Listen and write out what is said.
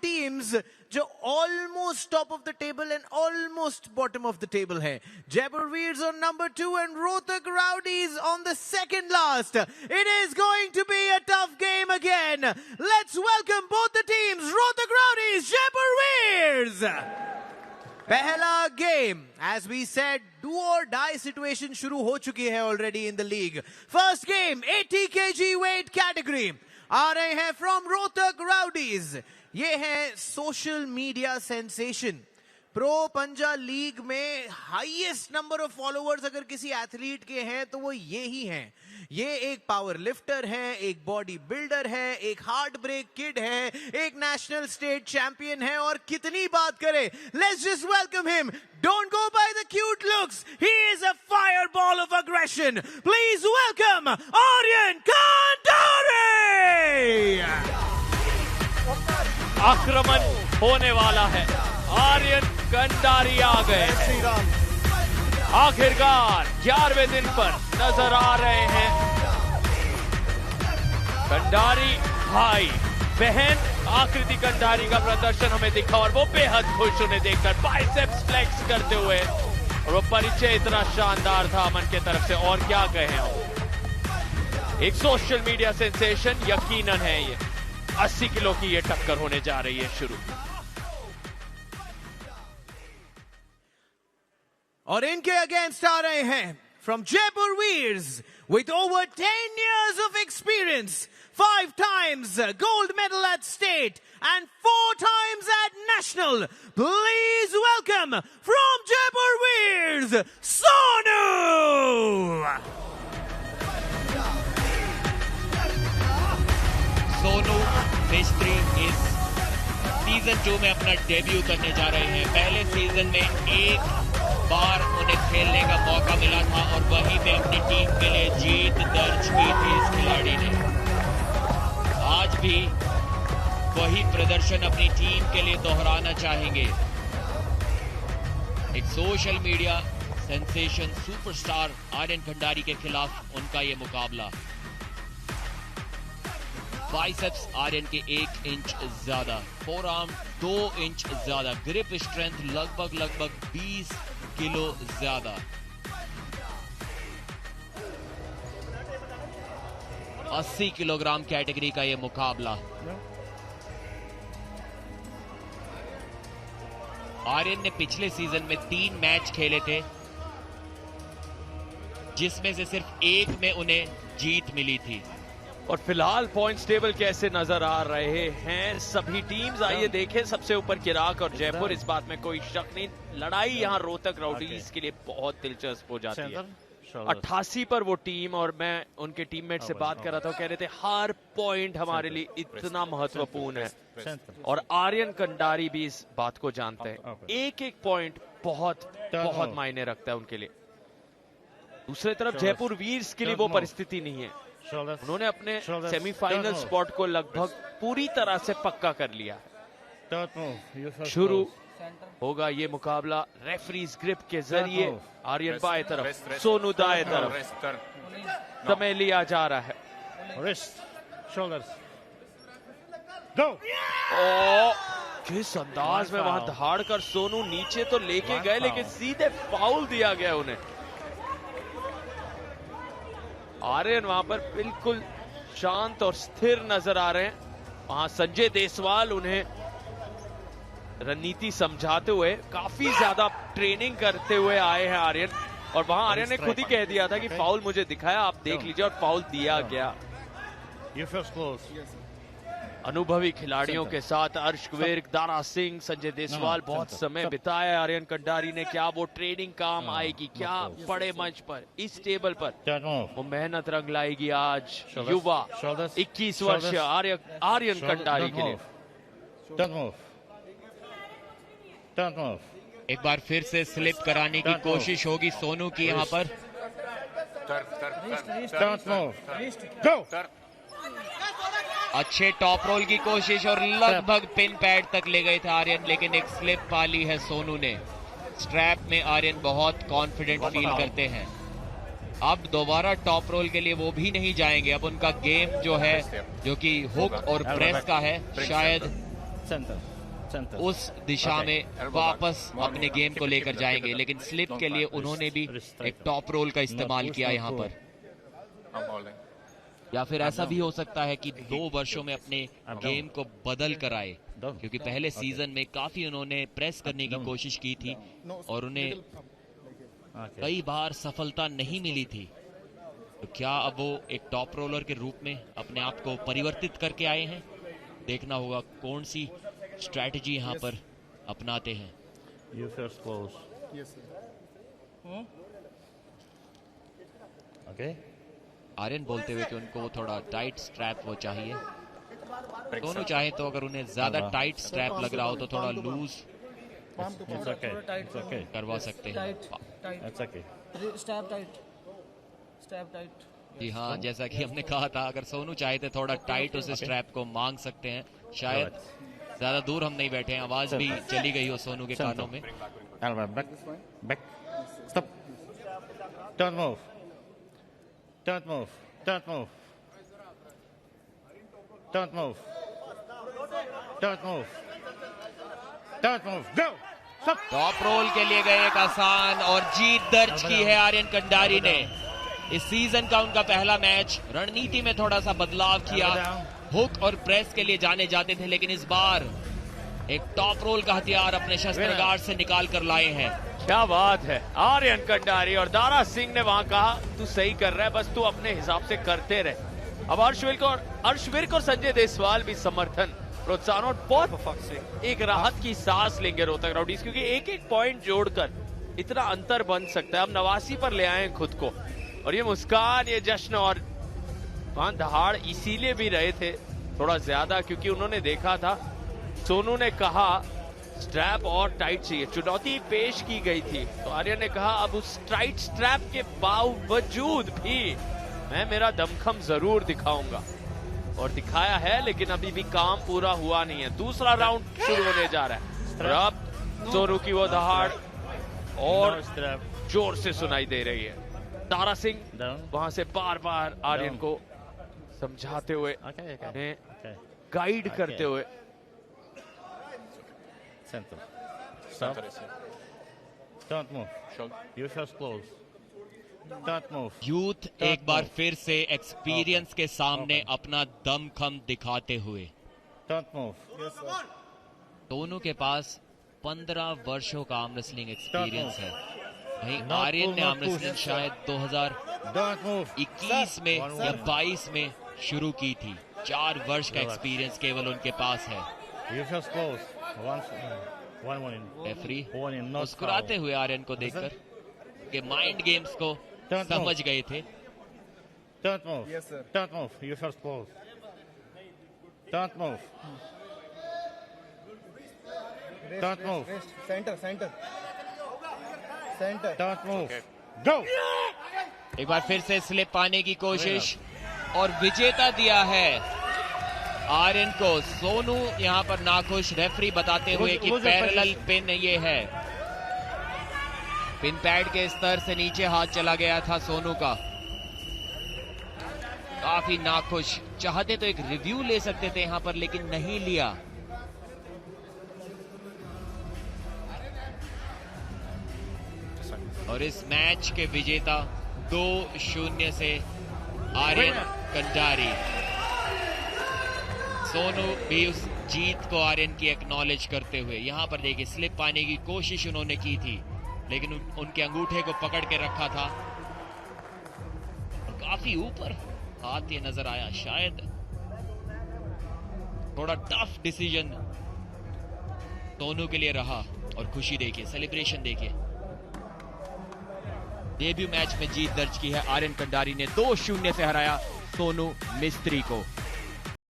Teams जो almost top of the table and almost bottom of the table है. Jaipur Veers on number 2 and Rohtak Rowdies on the second last. It is going to be a tough game again. Let's welcome both the teams. Rohtak Rowdies, Jaipur Veers. पहला गेम, as we said, do or die situation शुरू हो चुकी है already in the league. First game, 80 kg weight category. आ रहे हैं from Rohtak rowdies. ये है सोशल मीडिया सेंसेशन. प्रो पंजा लीग में हाईएस्ट नंबर ऑफ फॉलोअर्स अगर किसी एथलीट के हैं तो वो ये ही हैं. ये एक पावर लिफ्टर है, एक बॉडी बिल्डर है, एक हार्ट ब्रेक किड है, एक नेशनल स्टेट चैंपियन है, और कितनी बात करें. Let's just welcome him. Don't go by the cute looks. He is a fireball of aggression. Please welcome Aryan Kandari. आक्रमण होने वाला है. आर्यन कंडारी आ गए. आखिरकार 11वें दिन पर नजर आ रहे हैं. कंडारी भाई बहन आकृति कंडारी का प्रदर्शन हमें दिखा और वो बेहद खुश उन्हें देखकर बाइसेप्स फ्लेक्स करते हुए. और वो परिचय इतना शानदार था अमन के तरफ से, और क्या कहें हम. एक सोशल मीडिया सेंसेशन यकीनन है ये. 80 किलो की ये टक्कर होने जा रही है शुरू. और इनके अगेंस्ट आ रहे हैं from Jaipur Veers with over 10 years of experience, 5 times gold medal at state and 4 times at national. Please welcome from Jaipur Veers, Sonu. Sonu मिस्त्री इस सीजन 2 में अपना डेब्यू करने जा रहे हैं. पहले सीजन में एक बार उन्हें खेलने का मौका मिला था और वहीं पे अपनी टीम के लिए जीत दर्ज की थी इस खिलाड़ी ने. आज भी वही प्रदर्शन अपनी टीम के लिए दोहराना चाहेंगे. एक social media sensation superstar Aryan Kandari के खिलाफ उनका ये मुकाबला. बाइसेप्स आर्यन के 1 इंच ज्यादा, फोरआर्म 2 इंच ज्यादा, ग्रिप स्ट्रेंथ लगभग 20 किलो ज्यादा. 80 किलोग्राम कैटेगरी का यह मुकाबला. आर्यन ने पिछले सीजन में 3 मैच खेले थे जिसमें से सिर्फ एक में उन्हें जीत मिली थी. और फिलहाल पॉइंट्स टेबल कैसे नजर आ रहे हैं सभी टीम्स, आइए देखें. सबसे ऊपर चिराग और जयपुर, इस बात में कोई शक नहीं. लड़ाई यहां रोहतक राउडीज के लिए बहुत दिलचस्प हो जाती है. 88 पर वो टीम, और मैं उनके टीममेट से बात कर रहा था, कह रहे थे हर पॉइंट हमारे लिए इतना महत्वपूर्ण है. और आर्यन कंडारी भी इस बात को जानते हैं. एक एक पॉइंट बहुत मायने रखता है उनके लिए. दूसरी तरफ जयपुर वीर्स के लिए वो परिस्थिति नहीं है. उन्होंने अपने सेमीफाइनल स्पॉट को लगभग पूरी तरह से पक्का कर लिया. शुरू होगा ये मुकाबला रेफरीज ग्रिप के जरिए. आर्यन बाएं तरफ, सोनू दाएं तरफ. समय लिया जा रहा है. किस अंदाज में वहां दहाड़ कर सोनू नीचे तो लेके गए, लेकिन सीधे फाउल दिया गया उन्हें. आर्यन वहां पर बिल्कुल शांत और स्थिर नजर आ रहे हैं. वहां संजय देसवाल उन्हें रणनीति समझाते हुए, काफी ज्यादा ट्रेनिंग करते हुए आए हैं आर्यन. और वहां आर्यन ने खुद ही कह दिया था कि फाउल मुझे दिखाया, आप देख लीजिए, और फाउल दिया गया. अनुभवी खिलाड़ियों के साथ अर्श विर्क, दारा सिंह, संजय देसवाल बहुत समय बिताया आर्यन कंडारी ने. क्या वो ट्रेनिंग काम आएगी, क्या बड़े मंच पर, इस टेबल पर वो मेहनत रंग लाएगी आज युवा 21 वर्षीय आर्यन कंडारी के लिए. एक बार फिर से स्लिप कराने की कोशिश होगी सोनू की यहाँ पर. अच्छे टॉप रोल की कोशिश और लगभग पिन पैड तक ले गए थे आर्यन, लेकिन एक स्लिप पाली है सोनू ने. स्ट्रैप में आर्यन बहुत कॉन्फिडेंट फील करते हैं. अब दोबारा टॉप रोल के लिए वो भी नहीं जाएंगे. अब उनका गेम जो है, जो कि हुक और प्रेस का है, शायद उस दिशा में वापस अपने गेम को लेकर जाएंगे, लेकिन स्लिप के लिए उन्होंने भी एक टॉप रोल का इस्तेमाल किया यहाँ पर। या फिर ऐसा भी हो सकता है कि 2 वर्षों में अपने गेम को बदल कर आए, क्योंकि पहले सीजन में काफी उन्होंने प्रेस करने की कोशिश की थी और उन्हें कई बार सफलता नहीं मिली थी। तो क्या अब वो एक टॉप रोलर के रूप में अपने आप को परिवर्तित करके आए हैं? देखना होगा कौन सी स्ट्रैटेजी यहाँ पर अपनाते हैं। आर्यन बोलते हुए कि उनको थोड़ा टाइट स्ट्रैप वो चाहिए। दोनों चाहे तो अगर उन्हें ज्यादा टाइट स्ट्रैप लग रहा हो तो थोड़ा लूज करवा सकते हैं। जी हाँ, जैसा कि हमने कहा था, अगर सोनू चाहे तो थोड़ा टाइट उस स्ट्रैप को मांग सकते हैं। शायद ज्यादा दूर हम नहीं बैठे हैं, आवाज भी चली गई हो सोनू के कानों में। Don't move. Don't move. Don't move. Don't move. Don't move. Go. Stop. Top role के लिए गए एक आसान और जीत दर्ज की है आर्यन कंडारी ने। इस सीजन का उनका पहला मैच। रणनीति में थोड़ा सा बदलाव किया, हुक और प्रेस के लिए जाने जाते थे, लेकिन इस बार एक टॉप रोल का हथियार अपने शस्त्रागार से निकाल कर लाए हैं। क्या बात है, आर्यन कंडारी। और दारा सिंह ने वहां कहा तू सही कर रहा है, बस तू अपने हिसाब से करते रहे। अब अर्शविर्क और संजय देसवाल भी समर्थन, प्रोत्साहन और बहुत एक राहत की सांस लेंगे रोहतक राउडीज, क्योंकि एक एक पॉइंट जोड़कर इतना अंतर बन सकता है। अब 89 पर ले आए खुद को, और ये मुस्कान, ये जश्न, और वहां दहाड़ इसीलिए भी रहे थे थोड़ा ज्यादा, क्योंकि उन्होंने देखा था सोनू ने कहा स्ट्रैप और टाइट चाहिए, चुनौती पेश की गई थी। तो आर्यन ने कहा अब उस टाइट स्ट्रैप के बावजूद भी मैं मेरा दमखम जरूर दिखाऊंगा, और दिखाया है, लेकिन अभी भी काम पूरा हुआ नहीं है। दूसरा राउंड शुरू होने जा रहा है, और अब सोनू की वो दहाड़ और जोर से सुनाई दे रही है। दारा सिंह वहां से बार बार आर्यन को समझाते हुए, गाइड करते हुए। Center. Stop. Don't move. You just close. Don't move. Youth एक बार फिर से एक्सपीरियंस के सामने अपना दमखम दिखाते हुए। Don't move. दोनों के पास 15 वर्षों का आर्म रेसलिंग एक्सपीरियंस है। वहीं आर्यन ने आर्म रेसलिंग शायद 2021 में या 22 में शुरू की थी। 4 वर्ष का एक्सपीरियंस केवल उनके पास है। You just close. रेफरी मुस्कुराते हुए आर्यन को देखकर के माइंड गेम्स को समझ गए थे। Don't move. Yes, sir. Don't move. You just close. Don't move. Don't move. Center. Don't move. Go. एक बार फिर से स्लिप पाने की कोशिश, और विजेता दिया है आर्यन को। सोनू यहां पर नाखुश, रेफरी बताते हुए कि पैरेलल पिन ये है। पिन पैड के स्तर से नीचे हाथ चला गया था सोनू का। काफी नाखुश, चाहते तो एक रिव्यू ले सकते थे यहां पर, लेकिन नहीं लिया। और इस मैच के विजेता 2-0 से आर्यन कंडारी। सोनू भी उस जीत को आर्यन की एक्नॉलेज करते हुए, यहां पर देखिए स्लिप पाने की कोशिश उन्होंने की थी, लेकिन उनके अंगूठे को पकड़ के रखा था और काफी ऊपर हाथ ये नजर आया। शायद थोड़ा टफ डिसीजन सोनू के लिए रहा। और खुशी देखिए, सेलिब्रेशन देखिए। डेब्यू मैच में जीत दर्ज की है आर्यन कंडारी ने। 2-0 से हराया सोनू मिस्त्री को।